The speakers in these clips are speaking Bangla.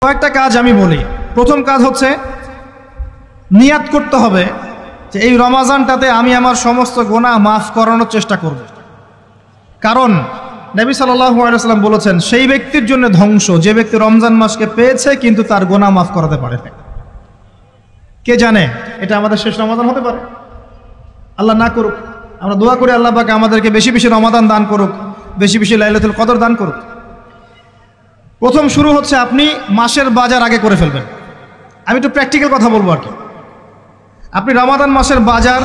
কয়েকটা কাজ আমি বলি। প্রথম কাজ হচ্ছে নিয়াত করতে হবে যে এই রমাজানটাতে আমি আমার সমস্ত গুনাহ মাফ করানোর চেষ্টা করব। কারণ নবী সাল্লাল্লাহু আলাইহি ওয়াসাল্লাম বলেছেন, সেই ব্যক্তির জন্য ধ্বংস যে ব্যক্তি রমজান মাসকে পেয়েছে কিন্তু তার গুনাহ মাফ করাতে পারে না। কে জানে এটা আমাদের শেষ রমাদান হতে পারে। আল্লাহ না করুক, আমরা দোয়া করি আল্লাহ পাক আমাদেরকে বেশি বেশি রমাদান দান করুক, বেশি বেশি লাইলাতুল কদর দান করুক। প্রথম শুরু হচ্ছে আপনি মাসের বাজার আগে করে ফেলবেন। আমি একটু প্র্যাকটিক্যাল কথা বলবো আর কি। আপনি রমাদান মাসের বাজার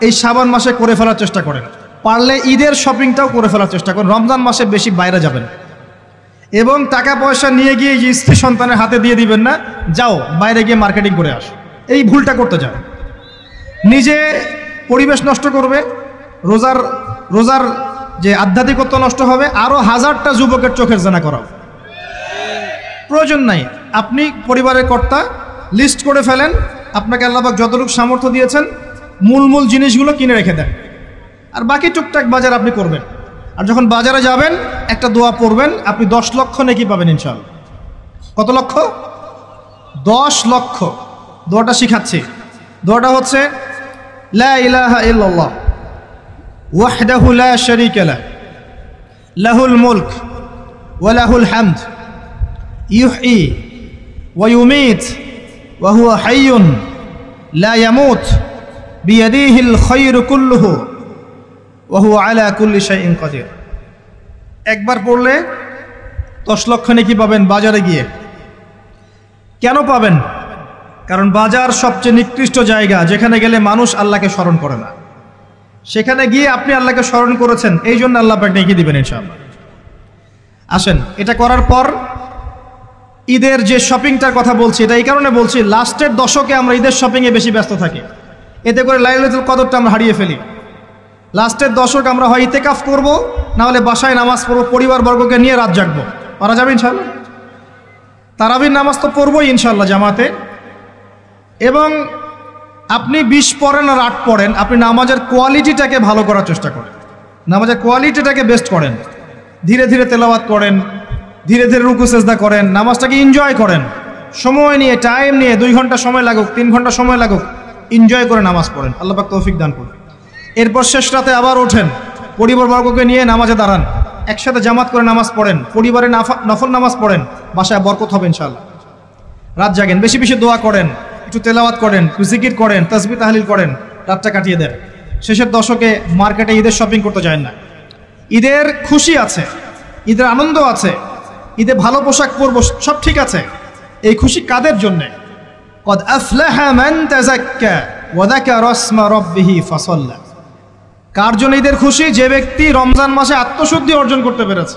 এই শাবান মাসে করে ফেলার চেষ্টা করেন, পারলে ঈদের শপিংটাও করে ফেলার চেষ্টা করেন। রমজান মাসে বেশি বাইরে যাবেন এবং টাকা পয়সা নিয়ে গিয়ে যে স্ত্রী সন্তানের হাতে দিয়ে দিবেন না, যাও বাইরে গিয়ে মার্কেটিং করে আস, এই ভুলটা করতে যান। নিজে পরিবেশ নষ্ট করবে, রোজার যে আধ্যাত্মিকত্ব নষ্ট হবে, আরও হাজারটা যুবকের চোখের জানা করা প্রয়োজন নাই। আপনি পরিবারের কর্তা, লিস্ট করে ফেলেন, আপনাকে আল্লাহ পাক যতটুকু সামর্থ্য দিয়েছেন মূল জিনিসগুলো কিনে রেখে দেন, আর বাকি টুকটাক বাজার আপনি করবেন। আর যখন বাজারে যাবেন একটা দোয়া পড়বেন, আপনি 10 লক্ষ নেকি পাবেন ইনশাআল্লাহ। কত লক্ষ? 10 লক্ষ। দোয়াটা শিখাচ্ছি। দোয়াটা হচ্ছে লা ইলাহা ইল্লাল্লাহ ওয়াহদাহু লা শারীকা লাহু লাহুল মুলক ওয়া লাহুল হামদ ইউহয়ী ওয়া ইউমীত ওয়া হুয়া হাইয়ুন লা ইয়ামুত বিয়াদিহিল খায়রু কুল্লুহু ওয়া হুয়া আলা কুল্লি শাইইন কাদির। একবার পড়লে 10 লক্ষ নেকি পাবেন বাজারে গিয়ে। কেন পাবেন? কারণ বাজার সবচেয়ে নিকৃষ্ট জায়গা, যেখানে গেলে মানুষ আল্লাহকে স্মরণ করে না। সেখানে গিয়ে আপনি আল্লাহকে স্মরণ করেছেন, এই জন্য আল্লাহ পাক নেকি দিবেন ইনশাআল্লাহ। আসেন, এটা করার পর ঈদের যে শপিংটার কথা বলছি, এটা এই কারণে বলছি, লাস্টের দশকে আমরা ঈদের শপিংয়ে বেশি ব্যস্ত থাকি, এতে করে লাইলাতুল কদরটা আমরা হারিয়ে ফেলি। লাস্টের দশক আমরা হয় ইতেকাফ করব, না হলে বাসায় নামাজ পড়বো, পরিবারবর্গকে নিয়ে রাত জাগবো। পারা যাবে ইনশাআল্লাহ? তারাবির নামাজ তো পড়বোই ইনশাআল্লাহ জামাতে। এবং আপনি 20 পড়েন আর 8 পড়েন, আপনি নামাজের কোয়ালিটিটাকে ভালো করার চেষ্টা করেন, নামাজের কোয়ালিটিটাকে বেস্ট করেন। ধীরে ধীরে তেলাওয়াত করেন, ধীরে ধীরে রুকু সেজদা করেন, নামাজটাকে এনজয় করেন, সময় নিয়ে, টাইম নিয়ে, 2 ঘন্টা সময় লাগুক, 3 ঘন্টা সময় লাগুক, এনজয় করে নামাজ পড়েন। আল্লাহ পাক তৌফিক দান করুন। এরপর শেষ রাতে আবার ওঠেন, পরিবারবর্গকে নিয়ে নামাজে দাঁড়ান, একসাথে জামাত করে নামাজ পড়েন, পরিবারে নফল নামাজ পড়েন, বাসায় বরকত হবে ইনশাআল্লাহ। রাত জাগেন, বেশি বেশি দোয়া করেন, একটু তেলাওয়াত করেন, একটু জিকির করেন, তাসবিহ তাহলিল করেন, রাতটা কাটিয়ে দেন। শেষের দশকে মার্কেটে ঈদের শপিং করতে যায় না। ঈদের খুশি আছে, ঈদের আনন্দ আছে, ঈদে ভালো পোশাক পরবো, সব ঠিক আছে। এই খুশি কাদের জন্যে? কদ আফলাহা মান তাযাক্কা ওয়া যাকারা ইসমা রাব্বিহি ফাসাল্লা। কার জন্য ঈদের খুশি? যে ব্যক্তি রমজান মাসে আত্মশুদ্ধি অর্জন করতে পেরেছে,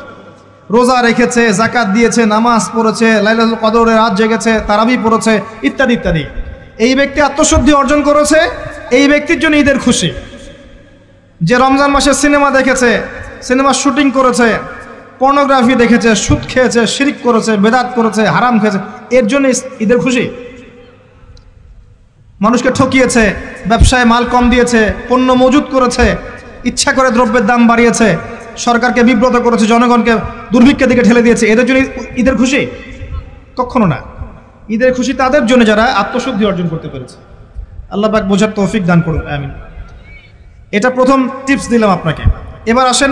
রোজা রেখেছে, যাকাত দিয়েছে, নামাজ পড়েছে, লাইলাতুল কদরে রাত জেগেছে, তারাবি পড়েছে, ইত্যাদি ইত্যাদি। এই ব্যক্তি আত্মশুদ্ধি অর্জন করেছে, এই ব্যক্তির জন্য ঈদের খুশি। যে রমজান মাসে সিনেমা দেখেছে, সিনেমার শুটিং করেছে, পর্নোগ্রাফি দেখেছে, সুদ খেয়েছে, শিরক করেছে, বেদাত করেছে, হারাম খেয়েছে, এর জন্য ঈদের খুশি। মানুষকে ঠকিয়েছে, ব্যবসায় মাল কম দিয়েছে, পণ্য মজুত করেছে, ইচ্ছা করে দ্রব্যের দাম বাড়িয়েছে, সরকারকে বিব্রত করেছে, জনগণকে দুর্ভিক্ষের দিকে ঠেলে দিয়েছে, এদের জন্য ঈদের খুশি? কখনো না। ঈদের খুশি তাদের জন্য যারা আত্মশুদ্ধি অর্জন করতে পেরেছে। আল্লাহ পাক বোঝার তৌফিক দান করুন, আমিন। এটা প্রথম টিপস দিলাম আপনাকে। এবার আসেন,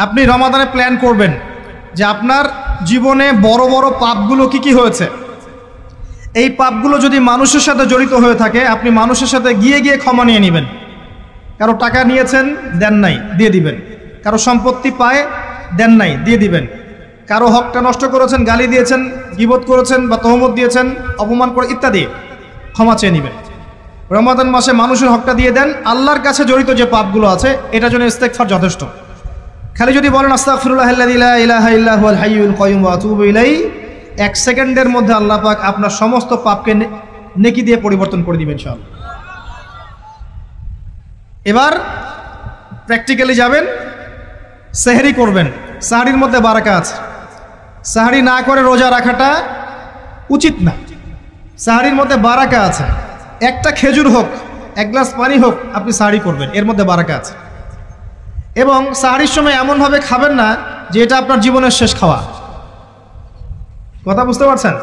আপনি রমাদানে প্ল্যান করবেন যে আপনার জীবনে বড় বড় পাপগুলো কি কি হয়েছে। এই পাপগুলো যদি মানুষের সাথে জড়িত হয়ে থাকে, আপনি মানুষের সাথে গিয়ে গিয়ে ক্ষমা নিয়ে নেবেন। কারো টাকা নিয়েছেন, দেন নাই, দিয়ে দিবেন। কারো সম্পত্তি পায়, দেন নাই, দিয়ে দিবেন। কারো হকটা নষ্ট করেছেন, গালি দিয়েছেন, গীবত করেছেন বা তহমত দিয়েছেন, অপমান করে, ইত্যাদি, ক্ষমা চেয়ে নেবেন। রমাদান মাসে মানুষের হকটা দিয়ে দেন। আল্লাহর কাছে জড়িত যে পাপগুলো আছে, এটার জন্য ইস্তেগফার যথেষ্ট। খালি যদি বলেন আস্তাগফিরুল্লাহাল্লাযী লা ইলাহা ইল্লা হুয়াল হাইয়ুল কাইয়ুম ওয়া আতুবু ইলাইহি, 1 সেকেন্ডের মধ্যে আল্লাহ পাক আপনার সমস্ত পাপকে নেকি দিয়ে পরিবর্তন করে দিবেন ইনশাআল্লাহ। এবার প্র্যাকটিক্যালি যাবেন, সেহরি করবেন। সাহরির মধ্যে বারাকা আছে। সাহরি না করে রোজা রাখাটা উচিত না। সাহরির মধ্যে বারাকা আছে। একটা খেজুর হোক, 1 গ্লাস পানি হোক, আপনি সাহরি করবেন, এর মধ্যে বারাকা আছে। এবং সাহরির সময় এমনভাবে খাবেন না যে এটা আপনার জীবনের শেষ খাওয়া। কথা বুঝতে পারছেন?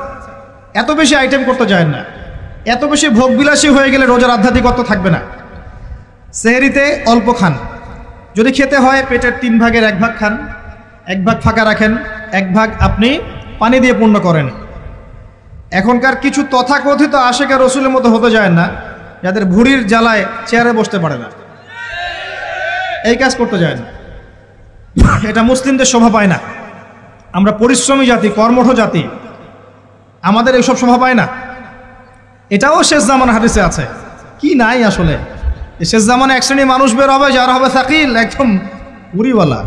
এত বেশি আইটেম করতে যায় না, এত বেশি ভোগবিলাসী হয়ে গেলে রোজার আধ্যাত্মিকত্ব থাকবে না। সেহরিতে অল্প খান, যদি খেতে হয় পেটের 3 ভাগের 1 ভাগ খান, 1 ভাগ ফাঁকা রাখেন, 1 ভাগ আপনি পানি দিয়ে পূর্ণ করেন। এখনকার কিছু তথাকথিত আশেকে রসুলের মতো হতে যায় না, যাদের ভুঁড়ির জ্বালায় চেয়ারে বসতে পারে না, এই কাজ করতে যায় না। এটা মুসলিমদের শোভা পায় না। আমরা পরিশ্রমী জাতি, কর্মঠ জাতি, আমাদের এইসব শোভা পায় না। এটাও শেষ জামানা হাদিসে আছে। কি নাই আসলে, শেষ জামানে এক শ্রেণী মানুষ বের হবে যারা হবে সাকিল, একদম উড়িওয়ালা,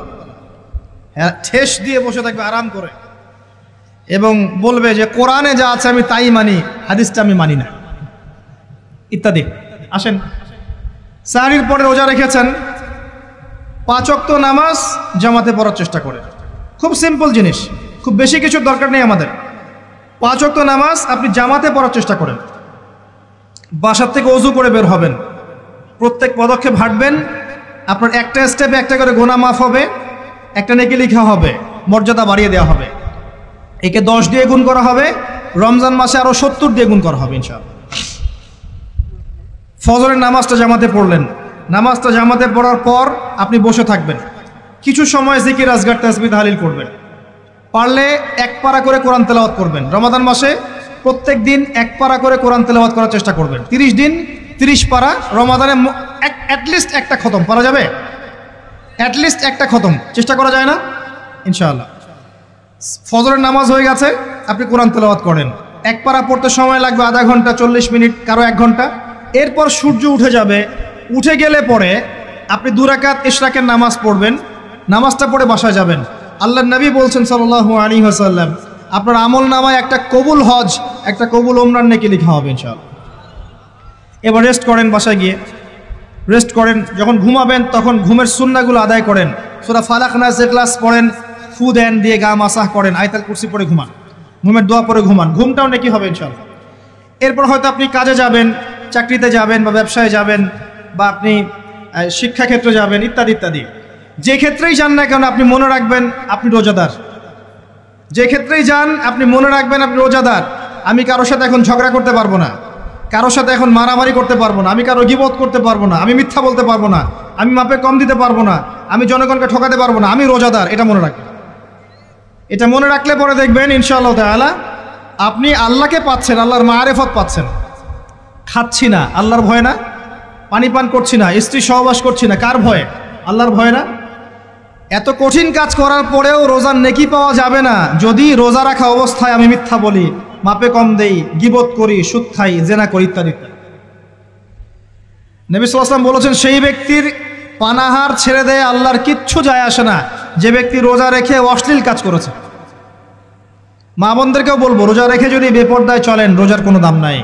ঠেস দিয়ে বসে থাকবে আরাম করে, এবং বলবে যে কোরআনে যা আছে আমি তাই মানি, হাদিসটা আমি মানি না, ইত্যাদি। আসেন, সাহরির পরে রোজা রেখেছেন, 5 ওয়াক্ত নামাজ জামাতে পড়ার চেষ্টা করে। খুব সিম্পল জিনিস, খুব বেশি কিছুর দরকার নেই আমাদের। 5 ওয়াক্ত নামাজ আপনি জামাতে পড়ার চেষ্টা করেন। বাসার থেকে ওযু করে বের হবেন, প্রত্যেক পদক্ষেপ হাঁটবেন, আপনার একটা স্টেপে একটা করে গুনাহ মাফ হবে, একটা নেকি লেখা হবে, মর্যাদা বাড়িয়ে দেওয়া হবে। একে 10 দিয়ে গুণ করা হবে, রমজান মাসে আরো 70 দিয়ে গুণ করা হবে ইনশাআল্লাহ। ফজরের নামাজটা জামাতে পড়লেন, নামাজটা জামাতে পড়ার পর আপনি বসে থাকবেন, কিছু সময় জিকির আজগার তাসবিহ তাহলিল করবেন। পারলে 1 পারা করে কোরআন তেলাওয়াত করবেন। রমাদান মাসে প্রত্যেক দিন 1 পারা করে কোরআন তেলাওয়াত করার চেষ্টা করবেন। 30 দিন 30 পারা, রমাদানে অ্যাটলিস্ট একটা খতম পারা যাবে, অ্যাটলিস্ট একটা খতম চেষ্টা করা যায় না ইনশাআল্লাহ। ফজরের নামাজ হয়ে গেছে, আপনি কোরআন তেলাওয়াত করেন। 1 পারা পড়তে সময় লাগবে আধা ঘন্টা, 40 মিনিট, কারো 1 ঘন্টা। এরপর সূর্য উঠে যাবে, উঠে গেলে পরে আপনি 2 রাকাত ইশরাকের নামাজ পড়বেন, নামাজটা পড়ে বাসায় যাবেন। আল্লাহর নবী বলছেন সাল্লাল্লাহু আলাইহি ওয়াসাল্লাম, আপনার আমল নামায় একটা কবুল হজ, একটা কবুল ওমরার নেকি লেখা হবে ইনশাআল্লাহ। এবার রেস্ট করেন, বাসায় গিয়ে রেস্ট করেন। যখন ঘুমাবেন তখন ঘুমের সুন্নাহগুলো আদায় করেন। সূরা ফালাক নাস ইখলাস পড়েন, ফু দেন, দিয়ে গা মাসাহ করেন, আয়াতুল কুরসি পড়ে ঘুমান, ঘুমের দোয়া পড়ে ঘুমান, ঘুমটাও নেকি হবে ইনশাআল্লাহ। এরপর হয়তো আপনি কাজে যাবেন, চাকরিতে যাবেন, বা ব্যবসায় যাবেন, বা আপনি শিক্ষাক্ষেত্রে যাবেন, ইত্যাদি ইত্যাদি। যে ক্ষেত্রেই যান না কেন আপনি মনে রাখবেন আপনি রোজাদার। যে ক্ষেত্রেই যান আপনি মনে রাখবেন আপনি রোজাদার। আমি কারোর সাথে এখন ঝগড়া করতে পারবো না, কারোর সাথে এখন মারামারি করতে পারবো না, আমি কারো গীবত করতে পারবো না, আমি মিথ্যা বলতে পারবো না, আমি মাপে কম দিতে পারবো না, আমি জনগণকে ঠকাতে পারবো না, আমি রোজাদার। এটা মনে রাখবেন। এটা মনে রাখলে পরে দেখবেন ইনশাআল্লাহ তাআলা আপনি আল্লাহকে পাচ্ছেন, আল্লাহর মারিফত পাচ্ছেন। খাচ্ছি না আল্লাহর ভয় না, পানি পান করছি না, স্ত্রী সহবাস করছি না, কার ভয়ে? আল্লাহর ভয় না। এত কঠিন কাজ করার পরেও রোজার নেকি পাওয়া যাবে না যদি রোজা রাখা অবস্থায় আমি মিথ্যা বলি, মাপে কম দেই, গীবত করি, সুদ খাই, জেনা করি, ইত্যাদি। নবী সাল্লাল্লাহু আলাইহি ওয়াসাল্লাম বলেছেন সেই ব্যক্তির পানাহার ছেড়ে দেয় আল্লাহর কিচ্ছু যায় আসে না, যে ব্যক্তি রোজা রেখে অশ্লীল কাজ করেছে। মা বোনদেরকেও বলবো, রোজা রেখে যদি বেপরদায় চলেন রোজার কোনো দাম নাই।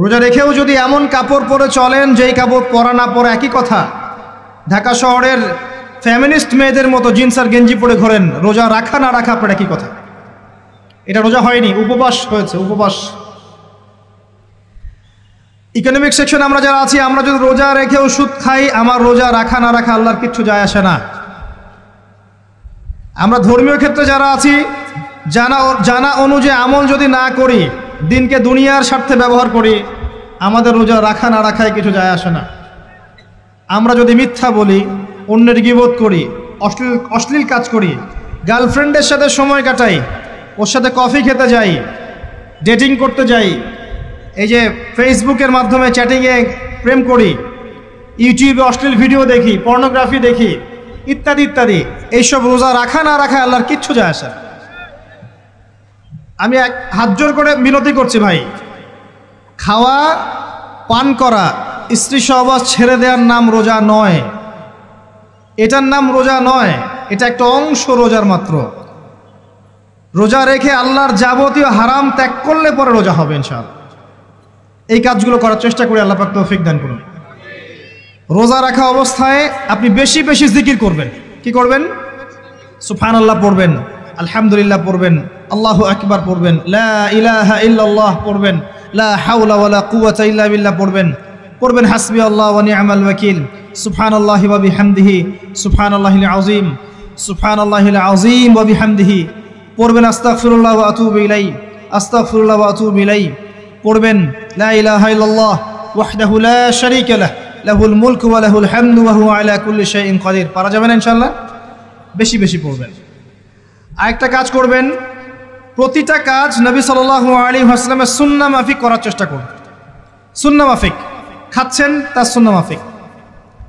রোজা রেখেও যদি এমন কাপড় পরে চলেন যেই কাপড় পরা না পরে একই কথা, ঢাকা শহরের ফ্যামিনিস্ট মেয়েদের মতো জিন্স আর গেঞ্জি পরে ঘোরেন, রোজা রাখা না রাখা আপনার একই কথা। এটা রোজা হয়নি, উপবাস হয়েছে, উপবাস। ইকোনমিক সেকশন আমরা যারা আছি, আমরা যদি রোজা রেখেও সুদ খাই, আমার রোজা রাখা না রাখা আল্লাহর কিচ্ছু যায় আসে না। আমরা ধর্মীয় ক্ষেত্রে যারা আছি, জানা অনুযায়ী আমল যদি না করি, দিনকে দুনিয়ার স্বার্থে ব্যবহার করি, আমাদের রোজা রাখা না রাখায় কিছু যায় আসে না। আমরা যদি মিথ্যা বলি, অন্যের গীবত করি, অশ্লীল কাজ করি, গার্লফ্রেন্ডের সাথে সময় কাটাই, ওর সাথে কফি খেতে যাই, ডেটিং করতে যাই, এই যে ফেসবুকের মাধ্যমে চ্যাটিংয়ে প্রেম করি, ইউটিউবে অশ্লীল ভিডিও দেখি, পর্নোগ্রাফি দেখি, ইত্যাদি ইত্যাদি, এইসব রোজা রাখা না রাখা আল্লাহর কিচ্ছু যায় আসে না। আমি হাত জোর করে বিনতি করছি ভাই, খাওয়া পান করা, স্ত্রী সহবাস ছেড়ে দেওয়ার নাম রোজা নয়, এটার নাম রোজা নয়, এটা একটা অংশ রোজার মাত্র। রোজা রেখে আল্লাহর যাবতীয় হারাম ত্যাগ করলে পরে রোজা হবে ইনশাআল্লাহ। এই কাজগুলো করার চেষ্টা করি, আল্লাহ পাক তৌফিক দান করুন। রোজা রাখা অবস্থায় আপনি বেশি বেশি জিকির করবেন। কি করবেন? সুবহানাল্লাহ পড়বেন, আলহামদুলিল্লাহ পড়বেন, আল্লাহু আকবার পড়বেন, লা ইলাহা ইল্লাল্লাহ পড়বেন, লা হাওলা ওয়ালা কুওয়াতা ইল্লা বিল্লাহ পড়বেন হাসবি আল্লাহ ওয়া নি'মাল ওয়াকিল, সুবহানাল্লাহি ওয়া বিহামদিহি, সুবহানাল্লাহিল আযীম, সুবহানাল্লাহিল আযীম ওয়া বিহামদিহি, পড়বেন আস্তাগফিরুল্লাহ ওয়া আতুবু ইলাইহি, আস্তাগফিরুল্লাহ ওয়া আতুবু ইলাইহি, পড়বেন লা ইলাহা ইল্লাল্লাহ ওয়াহদাহু লা শারীকা লাহু লাহুল মুলকু ওয়া লাহুল হামদু ওয়া হুয়া আলা কুল্লি শাইইন কাদির। পারা যাবে না ইনশাআল্লাহ? বেশি বেশি পড়বেন। আরেকটা কাজ করবেন, প্রতিটা কাজ নবী সাল্লাল্লাহু আলাইহি ওয়াসাল্লামের সুন্নাহ মাফিক করার চেষ্টা করুন। সুন্নাহ মাফিক, খাচ্ছেন তার সুন্নাহ মাফিক,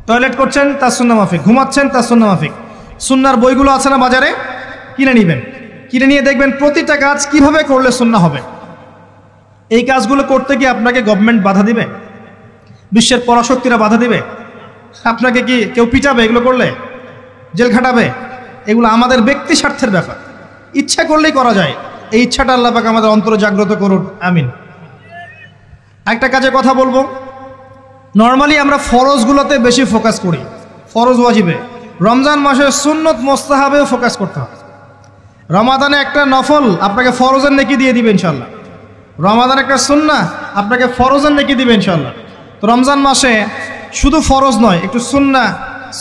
টয়লেট করছেন তার সুন্নাহ মাফিক, ঘুমাচ্ছেন তার সুন্নাহ মাফিক। সুন্নাহর বইগুলো আছে না বাজারে, কিনে নেবেন, কিনে নিয়ে দেখবেন প্রতিটা কাজ কিভাবে করলে সুন্নাহ হবে। এই কাজগুলো করতে গিয়ে আপনাকে গভর্নমেন্ট বাধা দিবে, বিশ্বের পরাশক্তিরা বাধা দিবে, আপনাকে কি কেউ পিটাবে এগুলো করলে, জেল খাটাবে? এগুলো আমাদের ব্যক্তি স্বার্থের ব্যাপার, ইচ্ছা করলেই করা যায়। এই ইচ্ছাটা আল্লাহ পাক আমাদের অন্তরে জাগ্রত করুন, আমিন। একটা কাজে কথা বলবো, নর্মালি আমরা ফরজগুলোতে বেশি ফোকাস করি, ফরজ ওয়াজিবে। রমজান মাসে সুন্নত মোস্তাহাবেও ফোকাস করতে হবে। রমাদানে একটা নফল আপনাকে ফরজের নেকি দিয়ে দিবে ইনশাল্লাহ, রমাদান একটা সুন্নাহ আপনাকে ফরজের নেকি দিবে ইনশাল্লাহ। তো রমজান মাসে শুধু ফরজ নয়, একটু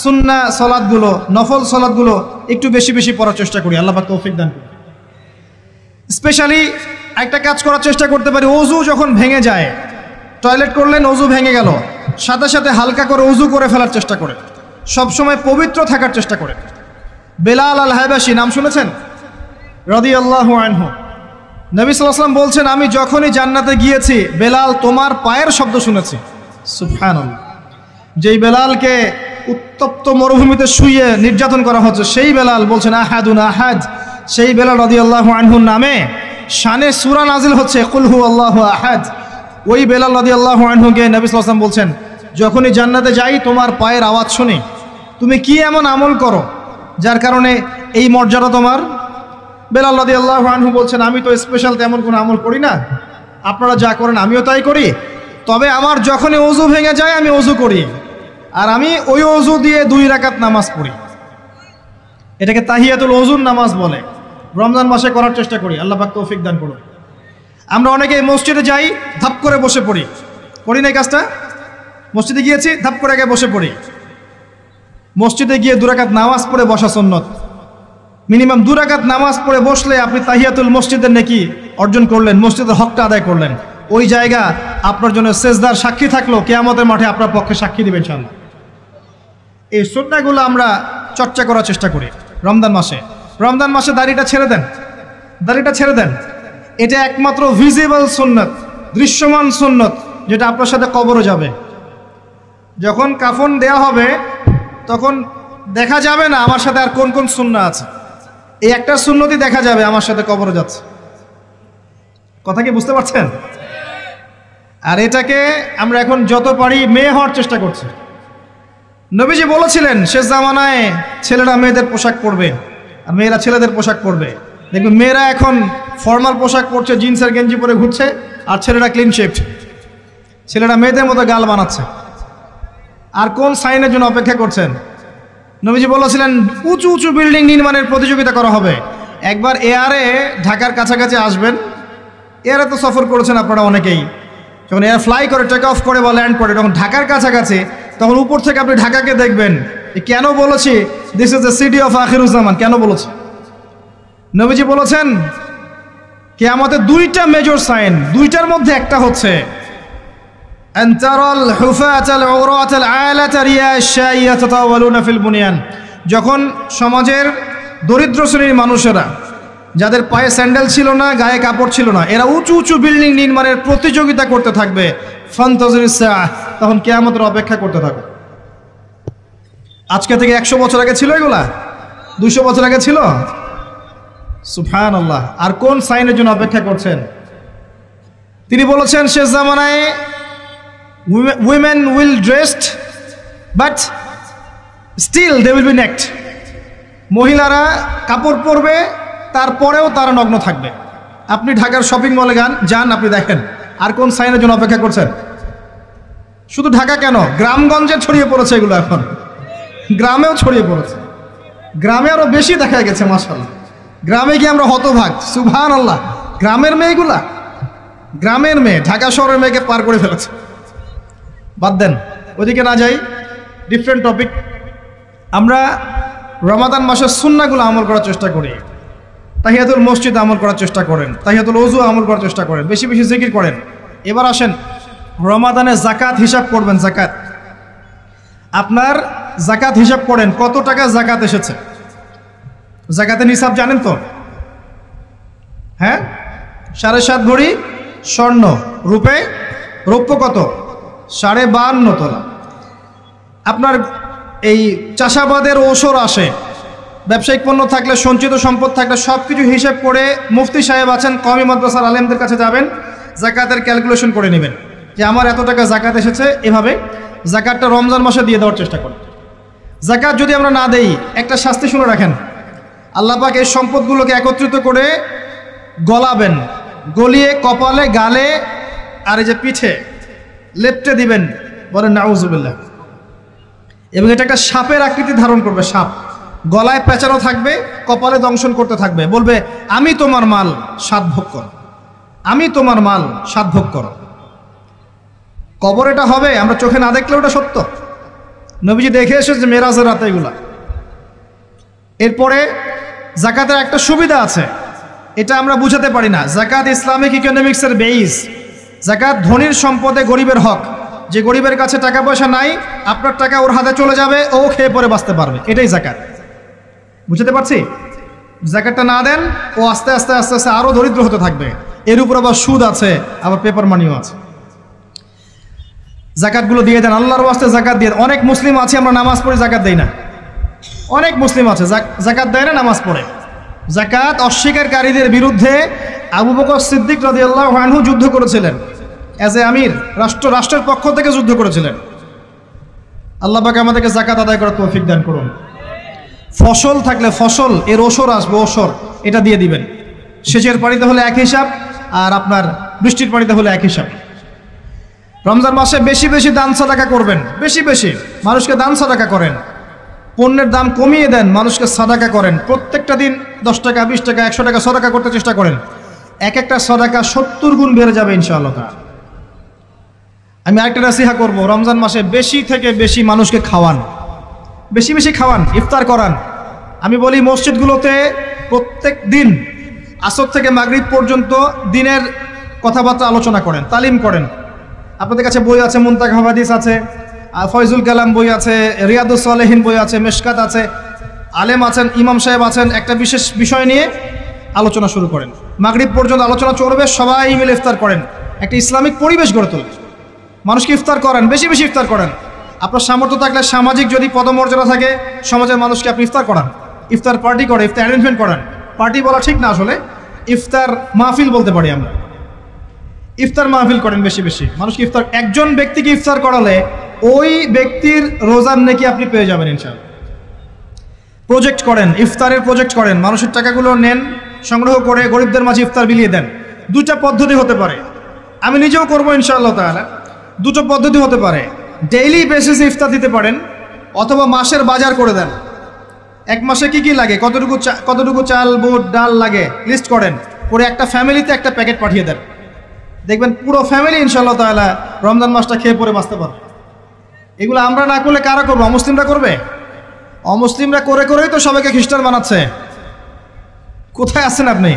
সুন্নাহ সালাতগুলো, নফল সালাতগুলো একটু বেশি বেশি পড়ার চেষ্টা করি, আল্লাহ পাক তৌফিক দান করুন। স্পেশালি একটা কাজ করার চেষ্টা করতে পারি, ওযু যখন ভেঙে যায়, টয়লেট করলেন ওযু ভেঙে গেল, সাথে সাথে হালকা করে ওযু করে ফেলার চেষ্টা করে, সবসময় পবিত্র থাকার চেষ্টা করে। বেলাল আল হাবাশী নাম শুনেছেন? রাদিয়াল্লাহু আনহু। নবী সাল্লাল্লাহু আলাইহি ওয়াসাল্লাম বলছেন, আমি যখনই জান্নাতে গিয়েছি বেলাল তোমার পায়ের শব্দ শুনেছি। সুবহানাল্লাহ। যেই বেলালকে উত্তপ্ত মরুভূমিতে শুইয়ে নির্যাতন করা হচ্ছে, সেই বেলাল বলছেন আহাদুন আহাদ। সেই বেলাল রাদিয়াল্লাহু আনহুর নামে শানে সূরা নাজিল হচ্ছে কুল হুয়াল্লাহু আহাদ। ওই বেলাল রাদিয়াল্লাহু আনহুকে নবী সাল্লাল্লাহু আলাইহি ওয়াসাল্লাম বলছেন, যখনই জান্নাতে যাই তোমার পায়ের আওয়াজ শুনি, তুমি কি এমন আমল করো যার কারণে এই মর্যাদা তোমার? বেলাল রাদিয়াল্লাহু আনহু বলছেন, আমি তো স্পেশাল তেমন কোনো আমল করি না, আপনারা যা করেন আমিও তাই করি, তবে আমার যখনই ওযু ভেঙে যায় আমি ওযু করি, আর আমি ওই ওযু দিয়ে 2 রাকাত নামাজ পড়ি। এটাকে তাহিয়াতুল ওযুর নামাজ বলে। রমজান মাসে করার চেষ্টা করি, আল্লাহ পাক তৌফিক দান করুন। আমরা অনেকে মসজিদে যাই, ধাপ করে বসে পড়ি, করি না এই কাজটা? মসজিদে গিয়েছি, ধাপ করে আগে বসে পড়ি। মসজিদে গিয়ে 2 রাকাত নামাজ পড়ে বসা সুন্নত। মিনিমাম 2 রাকাত নামাজ পড়ে বসলে আপনি তাহিয়াতুল মসজিদের নেকি অর্জন করলেন, মসজিদের হকটা আদায় করলেন। ওই জায়গা আপনার জন্য সেজদার সাক্ষী থাকলো, কিয়ামতের মাঠে আপনার পক্ষে সাক্ষী দিবেন ইনশাআল্লাহ। এই সুন্নাহগুলো আমরা চর্চা করার চেষ্টা করি রমজান মাসে। রমজান মাসে দাড়িটা ছেড়ে দেন, দাড়িটা ছেড়ে দেন। এটা একমাত্র ভিজিবল সুন্নত, দৃশ্যমান সুন্নত, যেটা আপনার সাথে কবরে যাবে। যখন কাফন দেয়া হবে তখন দেখা যাবে না আমার সাথে আর কোন কোন সুন্নাহ আছে, এই একটা সুন্নতই দেখা যাবে আমার সাথে কবরে যাচ্ছে। কথা কি বুঝতে পারছেন? আর এটাকে আমরা এখন যত পারি মেয়ে হওয়ার চেষ্টা করছি। নবীজি বলেছিলেন শেষ জামানায় ছেলেরা মেয়েদের পোশাক পরবে আর মেয়েরা ছেলেদের পোশাক পরবে। দেখবেন মেয়েরা এখন ফর্মাল পোশাক পরছে, জিন্সের গেঞ্জি পরে ঘুরছে, আর ছেলেরা ক্লিন শেভড। ছেলেরা মেয়েদের মতো গাল বানাচ্ছে। আর কোন সাইনের জন্য অপেক্ষা করছেন? নবীজি বলেছিলেন উঁচু উঁচু বিল্ডিং নির্মাণের প্রতিযোগিতা করা হবে। একবার এয়ারে ঢাকার কাছাকাছি আসবেন, এয়ারে তো সফর করেছেন আপনারা অনেকেই, যখন এয়ার ফ্লাই করে, টেক অফ করে বা ল্যান্ড করে, তখন ঢাকার কাছাকাছি, তখন উপর থেকে আপনি ঢাকাকে দেখবেন। কেন বলেছি this is the city of Akhiruzzaman, কেন বলেছি? নবীজি বলেছেন কিয়ামতের 2টা মেজর সাইন, 2টার মধ্যে একটা হচ্ছে আনতারাল হুফাতাল উরাতাল আলাতা রিয়াশা ইয়াতাতাওয়ালুনা ফিল বুনিয়ান। যখন সমাজের দরিদ্র শ্রেণীর মানুষেরা, যাদের পায়ে স্যান্ডেল ছিল না, গায়ে কাপড় ছিল না, এরা উঁচু উঁচু বিল্ডিং নির্মাণের প্রতিযোগিতা করতে থাকবে, ফান্তাজিরিস সাআহ, তখন কিয়ামতের অপেক্ষা করতে থাকবে। আজকে থেকে 100 বছর আগে ছিল এগুলা? 200 বছর আগে ছিল? সুবহানাল্লাহ। আর কোন সাইনের জন্য অপেক্ষা করছেন? তিনি বলেছেন শেষ জামানায় women will dressed but still they will be naked। মহিলারা কাপড় পরবে, তারপরেও তারা নগ্ন থাকবে। আপনি ঢাকার শপিং মলে যান, আপনি দেখেন। আর কোন সাইনের জন্য অপেক্ষা করছেন? শুধু ঢাকা কেন, গ্রামগঞ্জে ছড়িয়ে পড়েছে এগুলো, এখন গ্রামেও ছড়িয়ে পড়েছে। গ্রামে আরো বেশি দেখা গেছে মাশাআল্লাহ। গ্রামে গিয়ে আমরা হতভাগ, সুবহানাল্লাহ। গ্রামের মেয়েগুলা, গ্রামের মেয়ে ঢাকা শহরের মেয়েকে পার করে ফেলেছে। বাদ দেন, ওদিকে না যাই, ডিফারেন্ট টপিক। আমরা রমাদান মাসের সুন্নাহগুলো আমল করার চেষ্টা করি। তাহিয়াতুল মসজিদ আমল করার চেষ্টা করেন, তাহিয়াতুল ওযু আমল করার চেষ্টা করেন, বেশি বেশি জিকির করেন। এবার আসেন রমাদানে জাকাত হিসাব করবেন। জাকাত, আপনার জাকাত হিসাব করেন, কত টাকা জাকাত এসেছে। জাকাতের হিসাব জানেন তো? হ্যাঁ, 7.5 ভরি স্বর্ণ, রৌপ্য কত? 52.5 তোলা। আপনার এই চাষাবাদের ওসর আসে, ব্যবসায়িক পণ্য থাকলে, সঞ্চিত সম্পদ থাকলে সব কিছু হিসেব করে মুফতি সাহেব আছেন, কওমি মাদ্রাসার আলেমদের কাছে যাবেন, জাকাতের ক্যালকুলেশন করে নেবেন যে আমার এত টাকা জাকাত এসেছে। এভাবে জাকাতটা রমজান মাসে দিয়ে দেওয়ার চেষ্টা করেন। জাকাত যদি আমরা না দেই, একটা শাস্তি শুনে রাখেন, আল্লাহ পাক এই সম্পদগুলোকে একত্রিত করে গলাবেন, গলিয়ে কপালে, গালে আর এই যে পিঠে লেপটে দিবেন, বলেন নাউজুবিল্লাহ। এবং এটা একটা সাপের আকৃতি ধারণ করবে, সাপ গলায় পেঁচানো থাকবে, কপালে দংশন করতে থাকবে, বলবে আমি তোমার মাল 7 ভোগ করো, আমি তোমার মাল 7 ভোগ করো। কবর এটা হবে, আমরা চোখে না দেখলে ওটা সত্য। নবীজি দেখে এসেছে মেরাজের রাতে এগুলা। এরপরে জাকাতের একটা সুবিধা আছে, এটা আমরা বুঝাতে পারি না। জাকাত ইসলামিক ইকোনমিক্সের বেইস। জাকাত ধনীর সম্পদে গরিবের হক। যে গরিবের কাছে টাকা পয়সা নাই, আপনার টাকা ওর হাতে চলে যাবে, ও খেয়ে পরে বাঁচতে পারবে, এটাই জাকাত। বুঝতে পারছি? জাকাতটা না দেন, ও আস্তে আস্তে আস্তে আস্তে আরও দরিদ্র হতে থাকবে। এর উপর আবার সুদ আছে, আবার পেপার মানিও আছে। জাকাতগুলো দিয়ে দেন, আল্লাহর ওয়াস্তে জাকাত দিয়ে। অনেক মুসলিম আছে আমরা নামাজ পড়ি, জাকাত দেই না। অনেক মুসলিম আছে জাকাত দেয় না, নামাজ পড়ে। জাকাত অস্বীকারীদের বিরুদ্ধে আবু বকর সিদ্দিক রাদিয়াল্লাহু আনহু যুদ্ধ করেছিলেন, অ্যাজ এ আমির, রাষ্ট্রের পক্ষ থেকে যুদ্ধ করেছিলেন। আল্লাহ পাক আমাদেরকে জাকাত আদায় করার তৌফিক দান করুন। ফসল থাকলে ফসল, এর ওসর আসবে, ওসর এটা দিয়ে দিবেন। সেচের পানিতে হলে এক হিসাব, আর আপনার বৃষ্টির পানিতে হলে এক হিসাব। রমজান মাসে বেশি বেশি দান সাদাকা করবেন, বেশি বেশি মানুষকে দান সাদাকা করেন। পণ্যের দাম কমিয়ে দেন, মানুষকে সাদাকা করেন। প্রত্যেকটা দিন 10 টাকা, 20 টাকা, 100 টাকা সাদাকা করতে চেষ্টা করেন। এক একটা সাদাকা 70 গুণ বেড়ে যাবে ইনশাআল্লাহ। আমি আরেকটা নাসিহা করব, রমজান মাসে বেশি থেকে বেশি মানুষকে খাওয়ান, বেশি বেশি খাওয়ান, ইফতার করান। আমি বলি মসজিদগুলোতে প্রত্যেক দিন আসর থেকে মাগরিব পর্যন্ত দিনের কথাবার্তা আলোচনা করেন, তালিম করেন। আপনাদের কাছে বই আছে, মুনতাকা হাদিস আছে, ফয়জুল কালাম বই আছে, রিয়াদুস সালেহিন বই আছে, মেশকাত আছে, আলেম আছেন, ইমাম সাহেব আছেন। একটা বিশেষ বিষয় নিয়ে আলোচনা শুরু করেন, মাগরিব পর্যন্ত আলোচনা চলবে, সবাই মিলে ইফতার করেন। একটা ইসলামিক পরিবেশ গড়ে তোলেন, মানুষকে ইফতার করেন, বেশি বেশি ইফতার করেন। আপনার সামর্থ্য থাকলে, সামাজিক যদি পদমর্যাদা থাকে, সমাজের মানুষকে আপনি ইফতার করান, ইফতার পার্টি করে, ইফতার অ্যারেঞ্জমেন্ট করেন। পার্টি বলা ঠিক না, আসলে ইফতার মাহফিল বলতে পারি আমরা। ইফতার মাহফিল করেন বেশি বেশি, মানুষকে ইফতার। একজন ব্যক্তিকে ইফতার করালে ওই ব্যক্তির রোজার নেকি আপনি পেয়ে যাবেন ইনশাআল্লাহ। প্রজেক্ট করেন, ইফতারের প্রজেক্ট করেন, মানুষের টাকাগুলো নেন, সংগ্রহ করে গরিবদের মাঝে ইফতার বিলিয়ে দেন। 2টা পদ্ধতি হতে পারে, আমি নিজেও করবো ইনশাআল্লাহ তাআলা। 2টো পদ্ধতি হতে পারে, ডেইলি বেসিসে ইফতার দিতে পারেন, অথবা মাসের বাজার করে দেন। 1 মাসে কি কি লাগে, কতটুকু চাল, বুট, ডাল লাগে লিস্ট করেন, করে একটা ফ্যামিলিতে একটা প্যাকেট পাঠিয়ে দেন। দেখবেন পুরো ফ্যামিলি ইনশাআল্লাহ তাআলা রমজান মাসটা খেয়ে পরে বাঁচতে পারবে। এগুলো আমরা না করলে কারা করবে? অমুসলিমরা করবে। অমুসলিমরা করে করেই তো সবাইকে খ্রিস্টান বানাচ্ছে। কোথায় আছেন আপনি?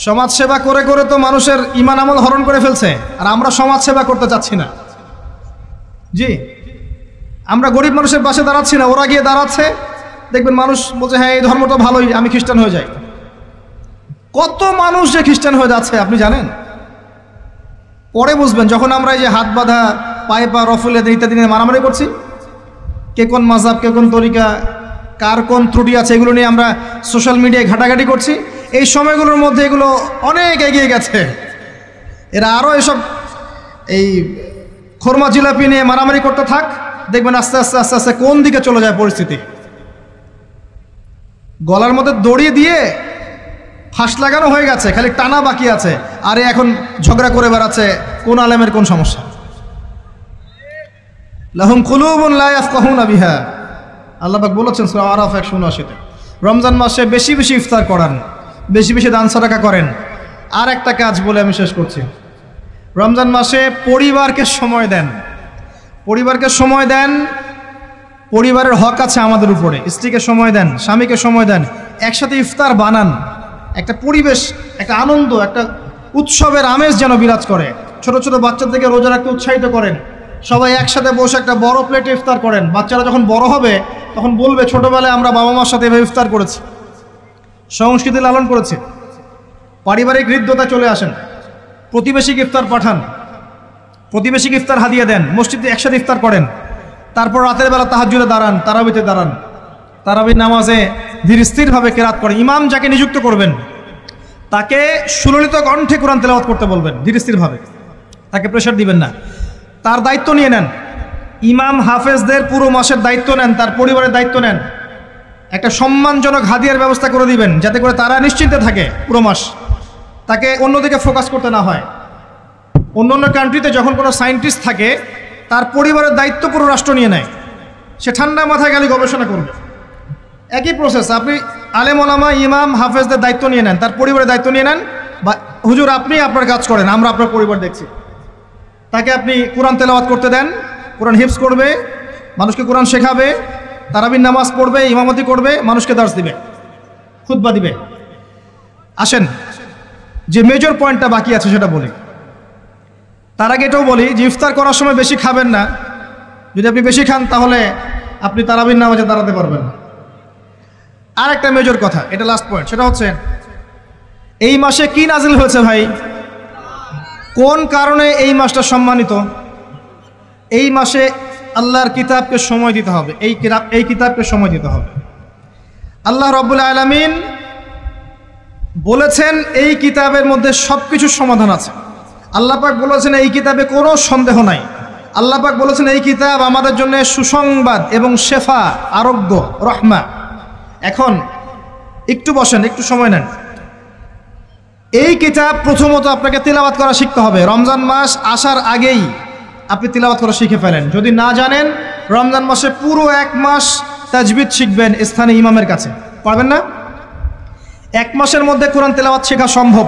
সমাজ সেবা করে করে তো মানুষের ঈমান আমল হরণ করে ফেলছে, আর আমরা সমাজ সেবা করতে চাচ্ছি না। জি, আমরা গরিব মানুষের পাশে দাঁড়াচ্ছি না, ওরা গিয়ে দাঁড়াচ্ছে। দেখবেন মানুষ বলছে হ্যাঁ এই ধর্মটা ভালোই, আমি খ্রিস্টান হয়ে যাই। কত মানুষ যে খ্রিস্টান হয়ে যাচ্ছে আপনি জানেন? পরে বুঝবেন, যখন আমরা এই যে হাত বাঁধা, পায়ে পা রফুলে ইত্যাদি নিয়ে মারামারি করছি, কে কোন মাযহাব, কে কোন তরিকা, কার কোন ত্রুটি আছে, এগুলো নিয়ে আমরা সোশ্যাল মিডিয়ায় ঘাটাঘাটি করছি। এই সময়গুলোর মধ্যে এগুলো অনেক এগিয়ে গেছে। এরা আরও এসব এই খোরমা জিলাপি নিয়ে মারামারি করতে থাক, দেখবেন আস্তে আস্তে আস্তে আস্তে কোন দিকে চলে যায় পরিস্থিতি। গলার মধ্যে দড়ি দিয়ে ফাঁস লাগানো হয়ে গেছে, খালি টানা বাকি আছে। আরে এখন ঝগড়া করে বেড়াচ্ছে কোন আলেমের কোন সমস্যা। লাহুম কুলুবুন লা ইয়াফকাহুনা বিহা, আল্লাহ পাক বলেছেন সূরা আরাফ 179-তে। রমজান মাসে বেশি বেশি ইফতার করান, বেশি বেশি দান সাদাকা করেন। আর একটা কাজ বলে আমি শেষ করছি, রমজান মাসে পরিবারকে সময় দেন। পরিবারকে সময় দেন, পরিবারের হক আছে আমাদের উপরে। স্ত্রীকে সময় দেন, স্বামীকে সময় দেন, একসাথে ইফতার বানান। একটা পরিবেশ, একটা আনন্দ, একটা উৎসবের আমেজ যেন বিরাজ করে। ছোট ছোট বাচ্চাদেরকে রোজা রাখতে উৎসাহিত করেন, সবাই একসাথে বসে একটা বড় প্লেটে ইফতার করেন। বাচ্চারা যখন বড় হবে তখন বলবে ছোটবেলায় আমরা বাবা মার সাথে এভাবে ইফতার করেছি, সংস্কৃতি লালন করেছি। পারিবারিক হৃদ্যতা চলে আসেন, প্রতিবেশীকে ইফতার পাঠান, প্রতিবেশীকে ইফতার হাদিয়ে দেন, মসজিদে একসাথে ইফতার করেন। তারপর রাতের বেলা তাহাজ্জুদে দাঁড়ান, তারাবিতে দাঁড়ান, তারাবির নামাজে ধীর স্থিরভাবে কেরাত করেন। ইমাম যাকে নিযুক্ত করবেন তাকে সুললিত কণ্ঠে কোরআন তেলাওয়াত করতে বলবেন, ধীর স্থিরভাবে, তাকে প্রেশার দিবেন না। তার দায়িত্ব নিয়ে নেন। ইমাম হাফেজদের পুরো মাসের দায়িত্ব নেন, তার পরিবারের দায়িত্ব নেন। একটা সম্মানজনক হাদিয়ার ব্যবস্থা করে দিবেন যাতে করে তারা নিশ্চিন্তে থাকে পুরো মাস, তাকে অন্যদিকে ফোকাস করতে না হয়। অন্য অন্য কান্ট্রিতে যখন কোনো সায়েন্টিস্ট থাকে তার পরিবারের দায়িত্ব পুরো রাষ্ট্র নিয়ে নেয়, সে ঠান্ডা মাথায় খালি গবেষণা করবে। একই প্রসেস, আপনি আলেম ওলামা ইমাম হাফেজদের দায়িত্ব নিয়ে নেন, তার পরিবারের দায়িত্ব নিয়ে নেন। বা হুজুর আপনি আপনার কাজ করেন, আমরা আপনার পরিবার দেখছি। তাকে আপনি কোরআন তেলাওয়াত করতে দেন, কোরআন হিফজ করবে, মানুষকে কোরআন শেখাবে, তারাবির নামাজ পড়বে, ইমামতি করবে, মানুষকে দার্স দিবে, খুতবা দিবে। আসেন যে মেজর পয়েন্টটা বাকি আছে সেটা বলি। তার আগে এটাও বলি যে ইফতার করার সময় বেশি খাবেন না। যদি আপনি বেশি খান তাহলে আপনি তারাবির নামাজে দাঁড়াতে পারবেন না। আর একটা মেজর কথা, এটা লাস্ট পয়েন্ট, সেটা হচ্ছে এই মাসে কি নাজিল হয়েছে ভাই? কোন কারণে এই মাসটা সম্মানিত? এই মাসে আল্লাহর কিতাবকে সময় দিতে হবে, এই কিতাবকে সময় দিতে হবে। আল্লাহ রাব্বুল আলামিন বলেছেন এই কিতাবের মধ্যে সব কিছুর সমাধান আছে। আল্লাহ পাক বলেছেন এই কিতাবে কোনো সন্দেহ নাই। আল্লাহ পাক বলেছেন এই কিতাব আমাদের জন্য সুসংবাদ এবং শেফা, আরোগ্য, রহমা। এখন একটু বসেন, একটু সময় নেন। এই কিতাব প্রথমত আপনাকে তিলাওয়াত করা শিখতে হবে। রমজান মাস আসার আগেই আপনি তিলাওয়াত করা শিখে ফেলেন। যদি না জানেন, রমজান মাসে পুরো এক মাস তাজবিদ শিখবেন স্থানীয় ইমামের কাছে। পারবেন না? এক মাসের মধ্যে কোরআন তেলাওয়াত শেখা সম্ভব,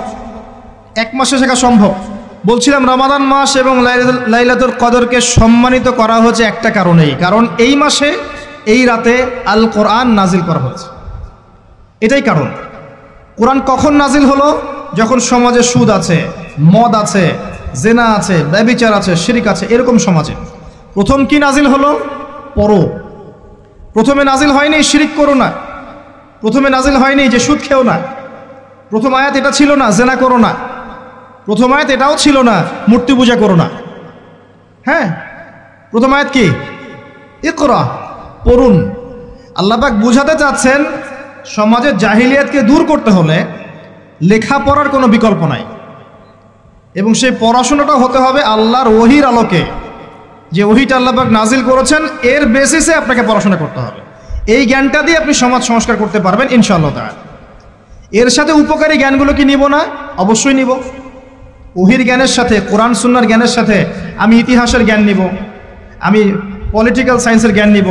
এক মাসে শেখা সম্ভব। বলছিলাম রমাদান মাস এবং লাইলাতুল কদরকে সম্মানিত করা হয়েছে একটা কারণেই, কারণ এই মাসে এই রাতে আল কোরআন নাজিল করা হয়েছে, এটাই কারণ। কোরআন কখন নাজিল হলো? যখন সমাজে সুদ আছে, মদ আছে, জেনা আছে, ব্যভিচার আছে, শিরক আছে, এরকম সমাজে প্রথম কি নাজিল হলো? পড়ো। প্রথমে নাজিল হয়নি শিরক করো না, প্রথমে নাজিল হয়নি যে সুদ খেও না, প্রথম আয়াত এটা ছিল না জেনা করো না, প্রথম আয়াত এটাও ছিল না মূর্তি পূজা করো না। হ্যাঁ, প্রথম আয়াত কি? ইকরা, পড়ুন। আল্লাহ পাক বুঝাতে চাচ্ছেন সমাজের জাহিলিয়াতকে দূর করতে হলে লেখাপড়ার কোনো বিকল্প নাই, এবং সেই পড়াশোনাটা হতে হবে আল্লাহর ওহির আলোকে। যে ওহিটা আল্লাহ পাক নাজিল করেছেন এর বেসিসে আপনাকে পড়াশোনা করতে হবে। এই জ্ঞানটা দিয়ে আপনি সমাজ সংস্কার করতে পারবেন ইনশাআল্লাহ তাআলা। এর সাথে উপকারী জ্ঞানগুলো কি নিব না? অবশ্যই নিব। ওহির জ্ঞানের সাথে, কোরআন সুন্নাহর জ্ঞানের সাথে আমি ইতিহাসের জ্ঞান নিব, আমি পলিটিক্যাল সায়েন্সের জ্ঞান নিব,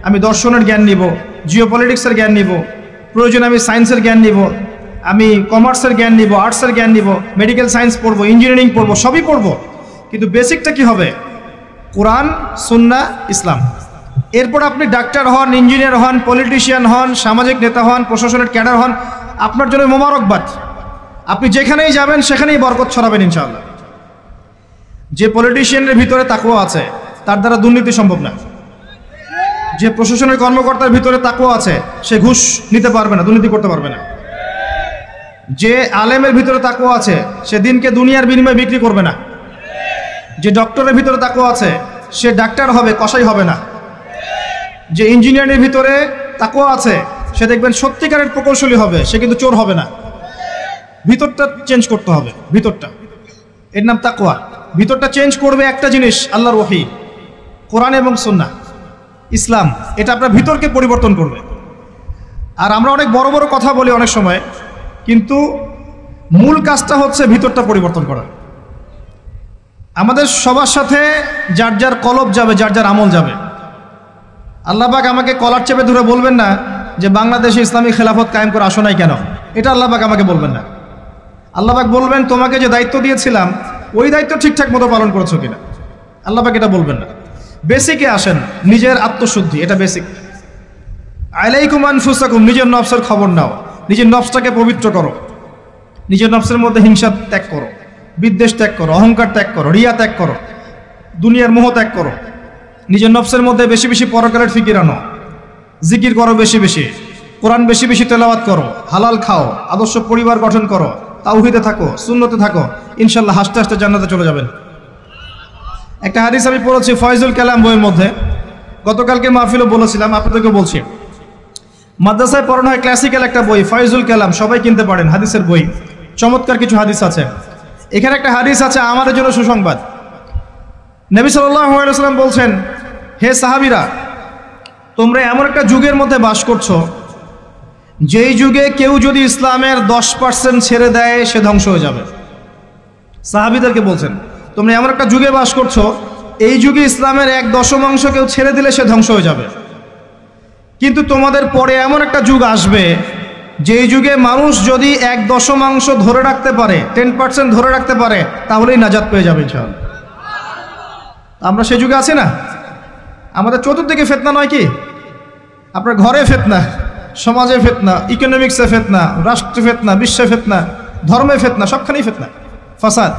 আমি দর্শনের জ্ঞান নিব, জিওপলিটিক্সের জ্ঞান নিব, প্রয়োজনে আমি সায়েন্সের জ্ঞান নিব, আমি কমার্সের জ্ঞান নিব, আর্টসের জ্ঞান নিব, মেডিকেল সায়েন্স পড়বো, ইঞ্জিনিয়ারিং পড়বো, সবই পড়বো। কিন্তু বেসিকটা কি হবে? কোরআন, সুন্নাহ, ইসলাম। এরপর আপনি ডাক্তার হন, ইঞ্জিনিয়ার হন, পলিটিশিয়ান হন, সামাজিক নেতা হন, প্রশাসনের ক্যাডার হন, আপনার জন্য মোবারকবাদ। আপনি যেখানেই যাবেন সেখানেই বরকত ছড়াবেন ইনশাআল্লাহ। যে পলিটিশিয়ানের ভিতরে তাকওয়া আছে তার দ্বারা দুর্নীতি সম্ভব না। যে প্রশাসনের কর্মকর্তার ভিতরে তাকওয়া আছে সে ঘুষ নিতে পারবে না, দুর্নীতি করতে পারবে না। যে আলেমের ভিতরে তাকওয়া আছে সে দিনকে দুনিয়ার বিনিময়ে বিক্রি করবে না। যে ডক্টরের ভিতরে তাকওয়া আছে সে ডাক্তার হবে, কসাই হবে না। যে ইঞ্জিনিয়ারের ভিতরে তাকওয়া আছে সে দেখবেন সত্যিকারের প্রকৌশলী হবে, সে কিন্তু চোর হবে না। ভিতরটা চেঞ্জ করতে হবে, ভিতরটা, এর নাম তাকওয়া। ভিতরটা চেঞ্জ করবে একটা জিনিস, আল্লাহর ওহী, কোরআন এবং সুন্নাহ, ইসলাম। এটা আপনার ভিতরকে পরিবর্তন করবে। আর আমরা অনেক বড় বড় কথা বলি অনেক সময়, কিন্তু মূল কাজটা হচ্ছে ভিতরটা পরিবর্তন করা। আমাদের সবার সাথে যার যার কলব যাবে, যার যার আমল যাবে। আল্লাহ পাক আমাকে কলার চেপে ধরে বলবেন না যে বাংলাদেশে ইসলামী খেলাফত কায়েম করে আসো নাই কেন, এটা আল্লাহ পাক আমাকে বলবেন না। আল্লাহ পাক বলবেন তোমাকে যে দায়িত্ব দিয়েছিলাম ওই দায়িত্ব ঠিকঠাক মতো পালন করেছো কিনা। আল্লাহ পাক এটা বলবেন না। বেসিকে আসেন, নিজের আত্মশুদ্ধি, এটা বেসিক। আলাইকুম আনফুসাকুম, নিজের নফসের খবর নাও, নিজের নফসটাকে পবিত্র করো। নিজের নফসের মধ্যে হিংসা ত্যাগ করো, বিদ্বেষ ত্যাগ করো, অহংকার ত্যাগ করো, রিয়া ত্যাগ করো, দুনিয়ার মোহ ত্যাগ করো। নিজের নফসের মধ্যে বেশি বেশি পরকালের ফিকির আনো, জিকির করো বেশি বেশি, কোরআন বেশি বেশি তেলাওয়াত করো, হালাল খাও, আদর্শ পরিবার গঠন করো, তাওহীদে থাকো, সুন্নতে থাকো, ইনশাল্লাহ হাসতে হাসতে জান্নাতে চলে যাবেন। একটা হাদিস আমি পড়েছি ফয়জুল কালাম বইয়ের মধ্যে, গতকালকে মাহফিলও বলেছিলাম, আপনাদেরকে বলছি। মাদ্রাসায় পড়ানো হয় ক্লাসিক্যাল একটা বই ফয়জুল কালাম, সবাই কিনতে পারেন, হাদিসের বই, চমৎকার কিছু হাদিস আছে। এখানে একটা হাদিস আছে আমাদের জন্য সুসংবাদ। নবী সাল্লাল্লাহু আলাইহি ওয়াসাল্লাম বলছেন, হে সাহাবীরা, তোমরা এমন একটা যুগের মধ্যে বাস করছো যেই যুগে কেউ যদি ইসলামের 10% ছেড়ে দেয় সে ধ্বংস হয়ে যাবে। সাহাবীদেরকে বলছেন, তোমরা এমন একটা যুগে বাস করছো এই যুগে ইসলামের 1/10 কেউ ছেড়ে দিলে সে ধ্বংস হয়ে যাবে। কিন্তু তোমাদের পরে এমন একটা যুগ আসবে যেই যুগে মানুষ যদি 1/10 ধরে রাখতে পারে, 10% ধরে রাখতে পারে, তাহলেই নাজাত পেয়ে যাবে ইনশাআল্লাহ। আমরা সেই যুগে আছি না? আমাদের চতুর্দিকে ফিতনা নয় কি? আপনার ঘরে ফিতনা, সমাজে ফিতনা, ইকোনমিক্সে ফিতনা, রাষ্ট্রে ফিতনা, বিশ্বে ফিতনা, ধর্মে ফিতনা, সবখানেই ফিতনা, ফাসাদ।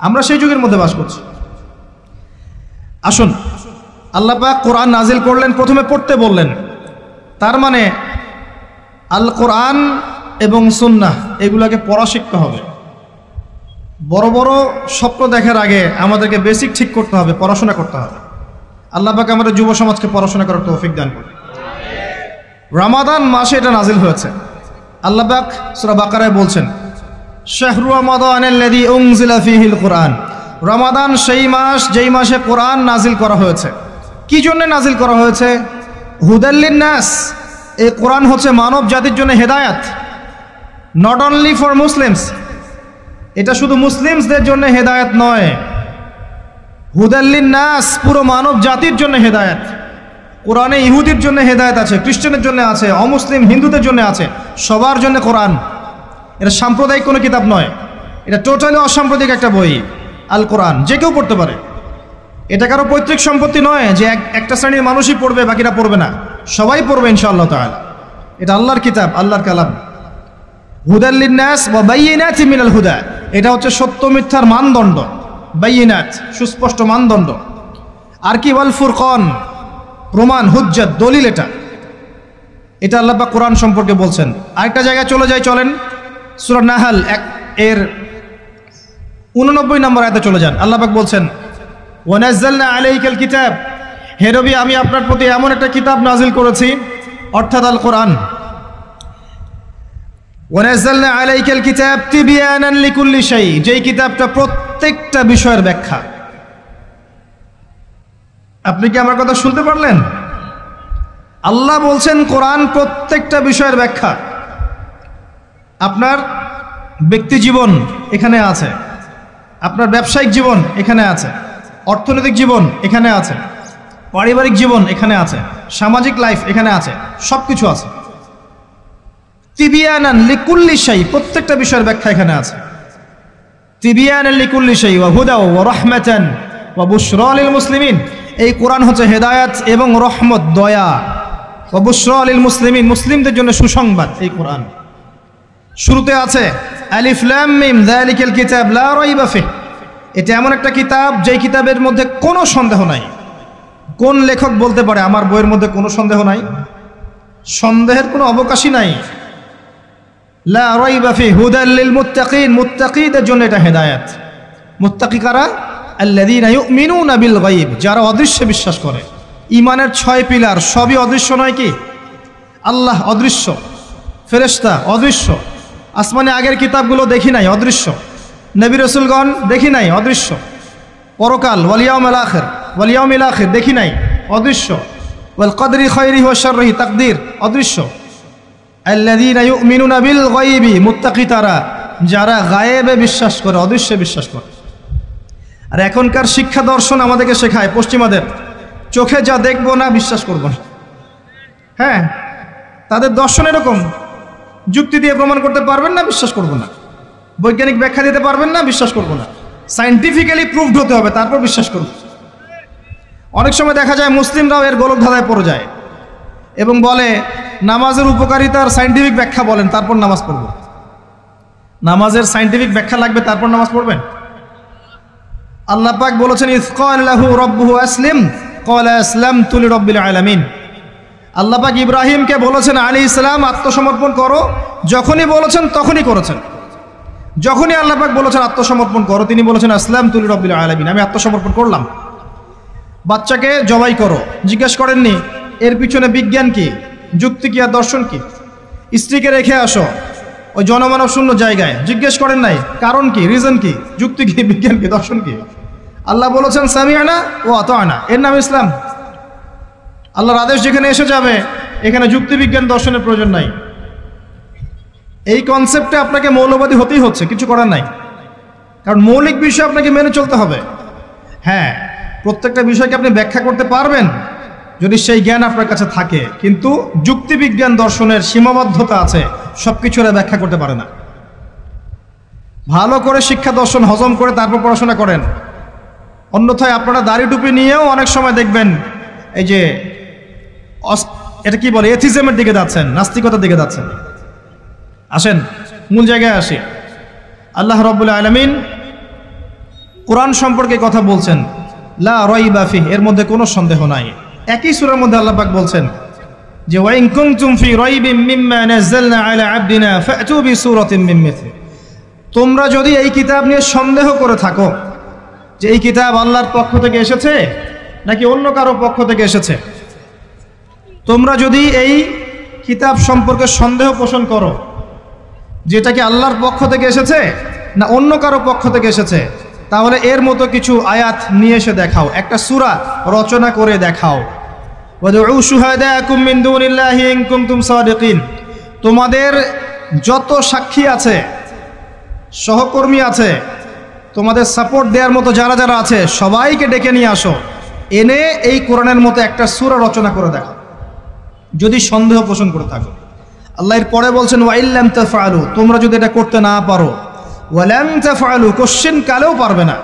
আমরা সেই যুগের মধ্যে বাস করছি। আসুন, আল্লাহ পাক কোরআন নাজিল করলেন, প্রথমে পড়তে বললেন। তার মানে আল কোরআন এবং সুন্নাহ এগুলাকে পড়া শিখতে হবে। বড় বড় স্বপ্ন দেখার আগে আমাদেরকে বেসিক ঠিক করতে হবে, পড়াশোনা করতে হবে। আল্লাহ পাক আমাদের যুব সমাজকে পড়াশোনা করার তৌফিক দান করুন। রমাদান মাসে এটা নাজিল হয়েছে। আল্লাহ পাক সূরা বাকারায় বলছেন, শাহরু রমাদানাল্লাযী উনজিলা ফীহিল কুরআন। রমাদান সেই মাস যেই মাসে কোরআন নাজিল করা হয়েছে। কি জন্য নাজিল করা হয়েছে? হুদাল লিন্নাস। এই কোরআন হচ্ছে মানব জাতির জন্য হেদায়াত, নট অনলি ফর মুসলিমস। এটা শুধু মুসলিমসদের জন্য হেদায়াত নয়, হুদাল লিন্নাস, পুরো মানব জাতির জন্য হেদায়াত। কোরআনে ইহুদির জন্য হেদায়েত আছে, খ্রিস্টানের জন্য আছে, অমুসলিম হিন্দুদের জন্য আছে, সবার জন্য কোরআন। এটা সাম্প্রদায়িক কোনো কিতাব নয়, এটা টোটালি অসাম্প্রদায়িক একটা বই। আল কোরআন যে কেউ পড়তে পারে। এটা কারো পৈতৃক সম্পত্তি নয় যে একটা শ্রেণীর মানুষই পড়বে বাকিরা পড়বে না, সবাই পড়বে ইনশাআল্লাহ তাআলা। এটা আল্লাহর কিতাব, আল্লাহর কালাম। হুদাল লিন্নাস ওয়া বাইয়িনাতিন মিনাল হুদা, এটা হচ্ছে সত্য মিথ্যার মানদণ্ড। বাইয়িনাত, সুস্পষ্ট মানদণ্ড। আর কি? ওয়াল ফুরকান, প্রমাণ, হুজ্জাত, দলিল। এটা আল্লাহ পাক কোরআন সম্পর্কে বলছেন। আরেকটা জায়গায় চলে যাই, চলেন সূরা নাহল এর 89 নম্বর আয়াতে চলে যান। আল্লাহ পাক বলছেন, ওয়া নাযালনা আলাইকাল কিতাব, হে নবী আমি আপনার প্রতি এমন একটা কিতাব নাজিল করেছি, অর্থাৎ আল কোরআন। ওয়া নাযালনা আলাইকাল কিতাব তিবয়ানান লিকুল্লি শাই, যেই কিতাবটা প্রত্যেকটা বিষয়ের ব্যাখ্যা। আপনি কি আমার কথা শুনতে পারলেন? আল্লাহ বলছেন কোরআন প্রত্যেকটা বিষয়ের ব্যাখ্যা। আপনার ব্যক্তি জীবন এখানে আছে, আপনার ব্যবসায়িক জীবন এখানে আছে, অর্থনৈতিক জীবন এখানে আছে, পারিবারিক জীবন এখানে আছে, সামাজিক লাইফ এখানে আছে, সব কিছু আছে। তিবিয়ানান লিকুল্লি শাই, প্রত্যেকটা বিষয়ের ব্যাখ্যা এখানে আছে। তিবিয়ানান লিকুল্লি শাই ওয়া হুদা ওয়া রাহমাতান ওয়া বুশরা লিল মুসলিমিন, এই কোরআন হচ্ছে হেদায়াত এবং রহমত, দয়া। ওয়া বুশরা লিল মুসলিমিন, মুসলিমদের জন্য সুসংবাদ এই কোরআন। শুরুতে আছে আলিফ লাম মিম যালিকাল কিতাব লা রাইবা ফিহি, এটা এমন একটা কিতাব যেই কিতাবের মধ্যে কোনো সন্দেহ নাই। কোন লেখক বলতে পারে আমার বইয়ের মধ্যে কোনো সন্দেহ নাই? সন্দেহের কোনো অবকাশই নাই। লা রাইবা ফিহি হুদাল লিল মুত্তাকিন, মুত্তাকিদের জন্য এটা হেদায়াত। মুত্তাকি কারা? আল্লাযীনা ইউমিনুনা বিল গায়ব, যারা অদৃশ্যে বিশ্বাস করে। ঈমানের 6 পিলার সবই অদৃশ্য নয় কি? আল্লাহ অদৃশ্য, ফেরেশতা অদৃশ্য, আসমানে আগের কিতাবগুলো দেখি নাই, অদৃশ্য। নবী রাসূলগণ দেখি নাই, অদৃশ্য। পরকাল ওয়াল ইয়াউমিল আখির দেখি নাই, অদৃশ্য। ওয়াল কদরি খায়রিহি ওয়া শাররিহি, তাকদীর অদৃশ্য। আল্লাযীনা ইউমিনুনা বিল গায়বি, মুত্তাকি তারা যারা গায়েবে বিশ্বাস করে, অদৃশ্যে বিশ্বাস করে। আর এখনকার শিক্ষা দর্শন আমাদেরকে শেখায়, পশ্চিমাদের, চোখে যা দেখবো না বিশ্বাস করব না। হ্যাঁ, তাদের দর্শন এরকম, যুক্তি দিয়ে প্রমাণ করতে পারবেন না, বিশ্বাস করব না। বৈজ্ঞানিক ব্যাখ্যা দিতে পারবেন না, বিশ্বাস করব না। সায়েন্টিফিক্যালি প্রুভড হতে হবে, তারপর বিশ্বাস করব। অনেক সময় দেখা যায় মুসলিমরাও এর গোলক ধাঁধায় পড়ে যায় এবং বলে নামাজের উপকারিতার সায়েন্টিফিক ব্যাখ্যা বলেন, তারপর নামাজ পড়ব। নামাজের সায়েন্টিফিক ব্যাখ্যা লাগবে, তারপর নামাজ পড়বেন? আল্লাহ পাক বলেছেন ইয ক্বালা লাহু রাব্বুহু আসলিম ক্বালা আসলামতু লিরাব্বিল আলামিন। আল্লাহ পাক ইব্রাহিমকে বলেছেন আলাইহিস সালাম আত্মসমর্পণ করো, যখনই বলেছেন তখনই করেছেন। যখনই আল্লাহ পাক বলেছেন আত্মসমর্পণ করো, তিনি বলেছেন আসলামতু লিরাব্বিল আলামিন, আমি আত্মসমর্পণ করলাম। বাচ্চাকে জবাই করো, জিজ্ঞেস করেননি এর পিছনে বিজ্ঞান কি, যুক্তি কি আর দর্শন কি? স্ত্রীকে রেখে আসো ওই জনমানব শূন্য জায়গায়, জিজ্ঞেস করেন নাই কারণ কি, রিজন কি, যুক্তি কি, বিজ্ঞান কি, দর্শন কি? আল্লাহ বলেছেন সামিআনা ওয়া আতা'না, এর নাম ইসলাম। আল্লাহর আদেশ যেখানে এসে যাবে এখানে যুক্তি বিজ্ঞান দর্শনের প্রয়োজন নাই। এই কনসেপ্টে আপনাকে মৌলবাদী হতেই হচ্ছে, কিছু করার নাই, কারণ মৌলিক বিষয় আপনাকে মেনে চলতে হবে। হ্যাঁ, প্রত্যেকটা বিষয়কে আপনি ব্যাখ্যা করতে পারবেন যদি সেই জ্ঞান আপনার কাছে থাকে, কিন্তু যুক্তিবিজ্ঞান দর্শনের সীমাবদ্ধতা আছে, সব কিছুরা ব্যাখ্যা করতে পারে না। ভালো করে শিক্ষা দর্শন হজম করে তারপর পড়াশোনা করেন, অন্যথায় আপনারা দাড়ি টুপি নিয়েও অনেক সময় দেখবেন এই যে এটা কি বলে এথিজমের দিকে যাচ্ছেন, নাস্তিকতার দিকে যাচ্ছেন। আসেন মূল জায়গায় আসি। আল্লাহ রাব্বুল আলামিন কোরআন সম্পর্কে কথা বলছেন, লা রাইবা ফিহ, এর মধ্যে কোনো সন্দেহ নাই। একই সূরার মধ্যে আল্লাহ পাক বলছেন যে ওয়া ইন কুনতুম ফি রাইবিম মিম্মা নাযালনা আলা আবদিনা ফাতু বিসূরাতিন মিন মিথলি, তোমরা যদি এই কিতাব নিয়ে সন্দেহ করে থাকো যে এই কিতাব আল্লাহর পক্ষ থেকে এসেছে নাকি অন্য কারো পক্ষ থেকে এসেছে, তোমরা যদি এই কিতাব সম্পর্কে সন্দেহ পোষণ করো যেটা কি আল্লাহর পক্ষ থেকে এসেছে না অন্য কারো পক্ষ থেকে এসেছে, তাহলে এর মতো কিছু আয়াত নিয়ে এসে দেখাও, একটা সূরা রচনা করে দেখাও। ওয়াদউ শুহাদাকুম মিন দুনিল্লাহি ইন কুনতুম সাদিকিন, তোমাদের যত সাক্ষী আছে, সহকর্মী আছে, তোমাদের সাপোর্ট দেওয়ার মতো যারা যারা আছে সবাইকে ডেকে নিয়ে আসো, এনে এই কোরআনের মতো একটা সূরা রচনা করে দেখাও যদি সন্দেহ পোষণ করে থাকো। আল্লাহ এর পরে বলছেন ওয়া ইল্লাম তাফআলু, তোমরা যদি এটা করতে না পারো, ওয়ালাম তাফআলু, কোশ্চেন কালেও পারবে না,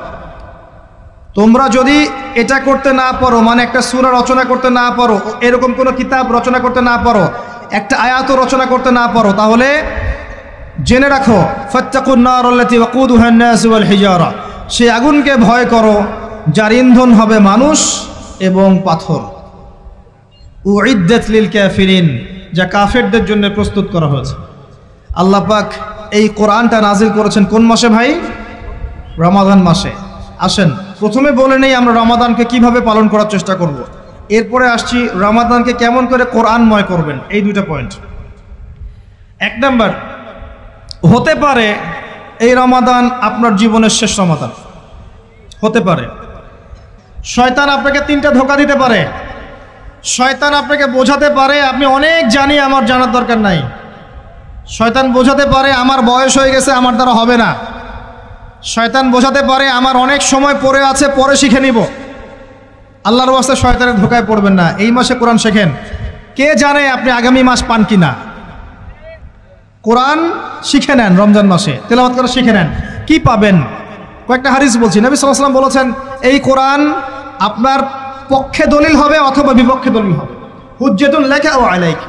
তোমরা যদি এটা করতে না পারো, মানে একটা সূরা রচনা করতে না পারো, এরকম কোনো কিতাব রচনা করতে না পারো, একটা আয়াতও রচনা করতে না পারো, তাহলে জেনে রাখো ফাত্তাকুন নার আল্লাতী ওয়াকুদুহা আন-নাস ওয়াল হিজারা, সেই আগুনকে ভয় করো যার ইন্ধন হবে মানুষ এবং পাথর। উইদ্দাত লিল কাফিরিন, যা কাফেরদের জন্য প্রস্তুত করা হয়েছে। আল্লাহ পাক এই কোরআনটা নাজিল করেছেন কোন মাসে ভাই? রমাদান মাসে। আসেন প্রথমে বলে নেই আমরা রমাদানকে কিভাবে পালন করার চেষ্টা করব, এরপরে আসছি রমাদানকে কেমন করে কোরআনময় করবেন, এই দুইটা পয়েন্ট। এক নাম্বার, হতে পারে এই রমাদান আপনার জীবনের শেষ রমাদান হতে পারে। শয়তান আপনাকে তিনটা ধোঁকা দিতে পারে। শয়তান আপনাকে বোঝাতে পারে আপনি অনেক জানি, আমার জানার দরকার নাই। শয়তান বোঝাতে পারে আমার বয়স হয়ে গেছে, আমার দ্বারা হবে না। শয়তান বোঝাতে পারে আমার অনেক সময় পড়ে আছে, পরে শিখে নিব। আল্লাহর ওয়াস্তে শয়তানের ধোঁকায় পড়বেন না। এই মাসে কোরআন শেখেন, কে জানে আপনি আগামী মাস পান কিনা। কোরআন শিখে নেন, রমজান মাসে তেলাওয়াত করে শিখে নেন, কি পাবেন? কয়েকটা হাদিস বলছি। নবী সাল্লাল্লাহু আলাইহি ওয়াসাল্লাম বলেছেন এই কোরআন আপনার পক্ষে দলিল হবে অথবা বিপক্ষে দলিল হবে। হুজ্জাতুন লাকা ওয়া আলাইক,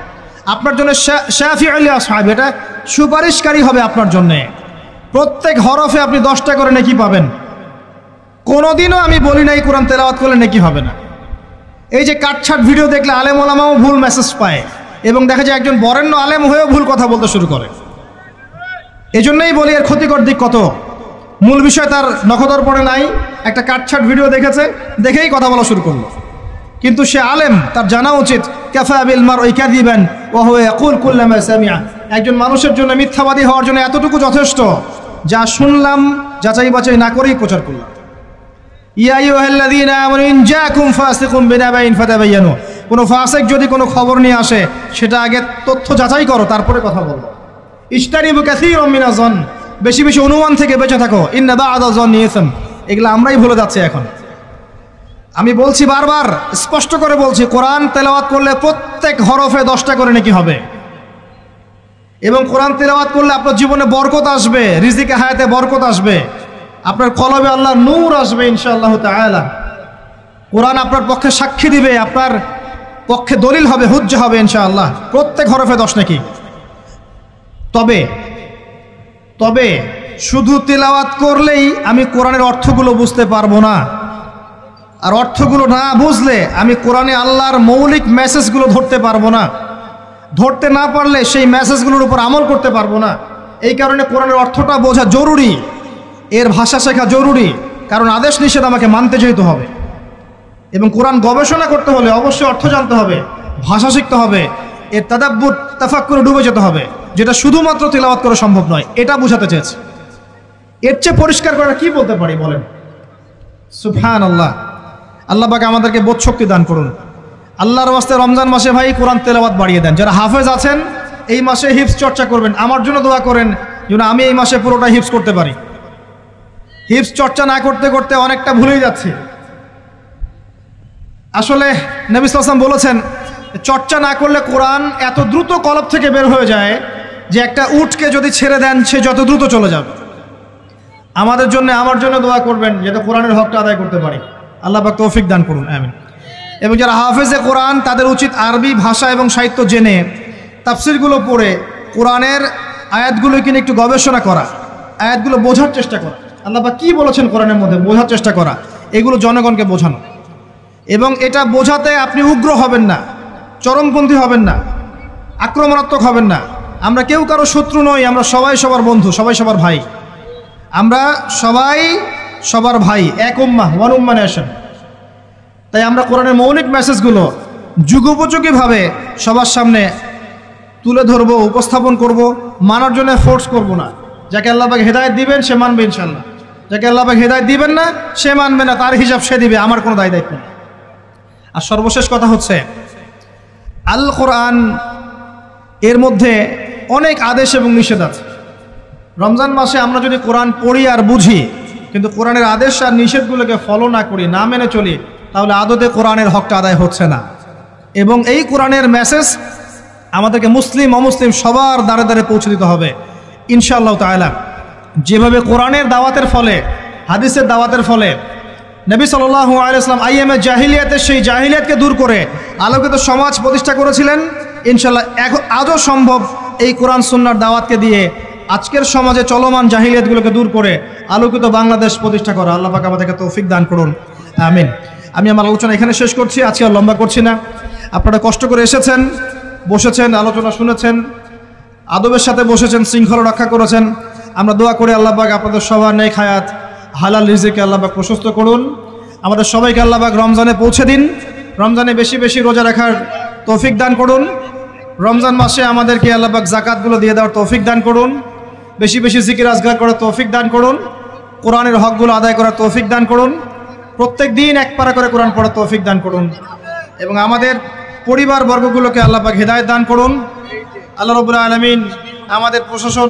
আপনার জন্য শাফিউল লি আসহাবি, এটা সুপারিশকারী হবে আপনার জন্য। প্রত্যেক হরফে আপনি 10টা করে নেকি পাবেন। কোনোদিনও আমি বলি নাই কোরআন তেলাওয়াত করলে নেকি হবে না। এই যে কাটছাট ভিডিও দেখলে আলেম ওলামাও ভুল মেসেজ পায়, এবং দেখা যায় একজন বরেণ্য আলেম হয়েও ভুল কথা বলতে শুরু করে। এই জন্যই বলি এর ক্ষতিকর দিক কত। মূল বিষয় তার নখদর পড়ে নাই, একটা কাটছাট ভিডিও দেখেছে, দেখেই কথা বলা শুরু করলো। কিন্তু সে আলেম, তার জানা উচিত কাফা বিল মারই কাযিবান ওয়া হুয়া ইয়াকুল কুল্লামা সামিআ, একজন মানুষের জন্য মিথ্যাবাদী হওয়ার জন্য এতটুকু যথেষ্ট, যা শুনলাম যাচাই বাছাই না করেই প্রচার করলাম। ইয়া আইয়ুহাল্লাযীনা আমানু ইন জাআকুম ফাসিকুম বিনাবাইন ফাতাবায়ানু, কোনো ফাসিক যদি কোনো খবর নিয়ে আসে সেটা আগে তথ্য যাচাই করো, তারপরে কথা বলো। ইজতানিবু কাসীরাম মিনাজ যন, বেশি বেশি অনুমান থেকে বেঁচে থাকো। ইন্না বা'দা যন্নি ইসম, এগুলো আমরাই ভুলে যাচ্ছি এখন। আমি বলছি বারবার, স্পষ্ট করে বলছি, কোরআন তেলাওয়াত করলে প্রত্যেক হরফে 10টা করে নেকি হবে। এবং কোরআন তেলাওয়াত করলে আপনার জীবনে বরকত আসবে, রিজিকে হায়াতে বরকত আসবে, আপনার কলবে আল্লাহর নূর আসবে ইনশাআল্লাহ তাআলা। কোরআন আপনার পক্ষে সাক্ষী দিবে, আপনার পক্ষে দলিল হবে, হুজ্জা হবে ইনশাআল্লাহ। প্রত্যেক হরফে 10 নেকি। তবে তবে শুধু তেলাওয়াত করলেই আমি কোরআনের অর্থগুলো বুঝতে পারবো না, আর অর্থগুলো না বুঝলে আমি কোরআনে আল্লাহর মৌলিক মেসেজগুলো ধরতে পারবো না, ধরতে না পারলে সেই মেসেজগুলোর উপর আমল করতে পারবো না। এই কারণে কোরআনের অর্থটা বোঝা জরুরি, এর ভাষা শেখা জরুরি, কারণ আদেশ নিষেধ আমাকে মানতে যেতে হবে। এবং কোরআন গবেষণা করতে হলে অবশ্যই অর্থ জানতে হবে, ভাষা শিখতে হবে, এর তাদাব্বুর তাফাক্কুরে ডুবে যেতে হবে, যেটা শুধুমাত্র তেলাওয়াত করা সম্ভব নয়। এটা বোঝাতে চেয়েছে। এর চেয়ে পরিষ্কার করা কি বলতে পারি বলেন? সুবহানাল্লাহ। আল্লাহ পাক আমাদেরকে বোধ শক্তি দান করুন। আল্লাহর ওয়াস্তে রমজান মাসে ভাই কোরআন তেলাওয়াত বাড়িয়ে দেন। যারা হাফেজ আছেন এই মাসে হিফজ চর্চা করবেন, আমার জন্য দোয়া করেন যেন আমি এই মাসে পুরোটা হিফজ করতে পারি। হিফজ চর্চা না করতে করতে অনেকটা ভুলেই যাচ্ছি। আসলে নবী সাল্লাল্লাহু আলাইহি ওয়াসাল্লাম বলেছেন, চর্চা না করলে কোরআন এত দ্রুত কলব থেকে বের হয়ে যায় যে একটা উটকে যদি ছেড়ে দেন সে যত দ্রুত চলে যাবে। আমাদের জন্য, আমার জন্য দোয়া করবেন যাতে কোরআনের হকটা আদায় করতে পারি। আল্লাহ পাক তৌফিক দান করুন, আমিন। এবং যারা হাফেজে কোরআন তাদের উচিত আরবি ভাষা এবং সাহিত্য জেনে তাফসিরগুলো পড়ে কোরআনের আয়াতগুলো কিনে একটু গবেষণা করা, আয়াতগুলো বোঝার চেষ্টা করা, আল্লাহ পাক কী বলেছেন কোরআনের মধ্যে বোঝার চেষ্টা করা, এগুলো জনগণকে বোঝানো। এবং এটা বোঝাতে আপনি উগ্র হবেন না, চরমপন্থী হবেন না, আক্রমণাত্মক হবেন না। আমরা কেউ কারো শত্রু নই, আমরা সবাই সবার বন্ধু, সবাই সবার ভাই। আমরা সবাই সবার ভাই, এক উম্মাহ, ওয়ান উম্মাহ নেশন। তাই আমরা কোরআনের মৌলিক মেসেজগুলো যুগোপযোগীভাবে সবার সামনে তুলে ধরব, উপস্থাপন করব, মানার জন্য ফোর্স করব না। যাকে আল্লাহ পাক হেদায়েত দিবেন সে মানবে ইনশাআল্লাহ, যাকে আল্লাহ পাক হেদায়েত দিবেন না সে মানবে না, তার হিসাব সে দিবে, আমার কোনো দায় দায়িত্ব নেই। আর সর্বশেষ কথা হচ্ছে, আল কোরআন এর মধ্যে অনেক আদেশ এবং নিষেধ আছে। রমজান মাসে আমরা যদি কোরআন পড়ি আর বুঝি কিন্তু কোরআনের আদেশ আর নিষেধগুলোকে ফলো না করি, না মেনে চলি, তাহলে আদতে কোরআনের হকটা আদায় হচ্ছে না। এবং এই কোরআনের মেসেজ আমাদেরকে মুসলিম অমুসলিম সবার দ্বারে দ্বারে পৌঁছে দিতে হবে ইনশাআল্লাহ তাআলা। যেভাবে কোরআনের দাওয়াতের ফলে, হাদিসের দাওয়াতের ফলে নবী সাল্লাল্লাহু আলাইহি ওয়াসাল্লাম আইয়ামে জাহিলিয়াতের সেই জাহিলিয়াতকে দূর করে আলোকিত সমাজ প্রতিষ্ঠা করেছিলেন, ইনশাআল্লাহ আজও সম্ভব এই কোরআন সুন্নাহর দাওয়াতকে দিয়ে আজকের সমাজে চলমান জাহিলিয়াতগুলোকে দূর করে আলোকিত বাংলাদেশ প্রতিষ্ঠা করা। আল্লাহ পাক আমাদেরকে তৌফিক দান করুন, আমিন। আমি আমার আলোচনা এখানে শেষ করছি, আজকে আর লম্বা করছি না। আপনারা কষ্ট করে এসেছেন, বসেছেন, আলোচনা শুনেছেন, আদবের সাথে বসেছেন, শৃঙ্খলা রক্ষা করেছেন। আমরা দোয়া করি আল্লাহ পাক আপনাদের সবার নেক হায়াত, হালাল রিজিকে আল্লাহ পাক প্রশস্ত করুন। আমাদের সবাইকে আল্লাহ পাক রমজানে পৌঁছে দিন, রমজানে বেশি বেশি রোজা রাখার তৌফিক দান করুন। রমজান মাসে আমাদেরকে আল্লাহ পাক যাকাতগুলো দিয়ে দেওয়ার তৌফিক দান করুন, বেশি বেশি জিকির আজগার করার তৌফিক দান করুন, কোরআনের হকগুলো আদায় করার তৌফিক দান করুন, প্রত্যেক দিন এক পারা করে কোরআন পড়ার তৌফিক দান করুন। এবং আমাদের পরিবার বর্গগুলোকে আল্লাহ পাক হেদায়েত দান করুন। আল্লাহ রাব্বুল আলামিন আমাদের প্রশাসন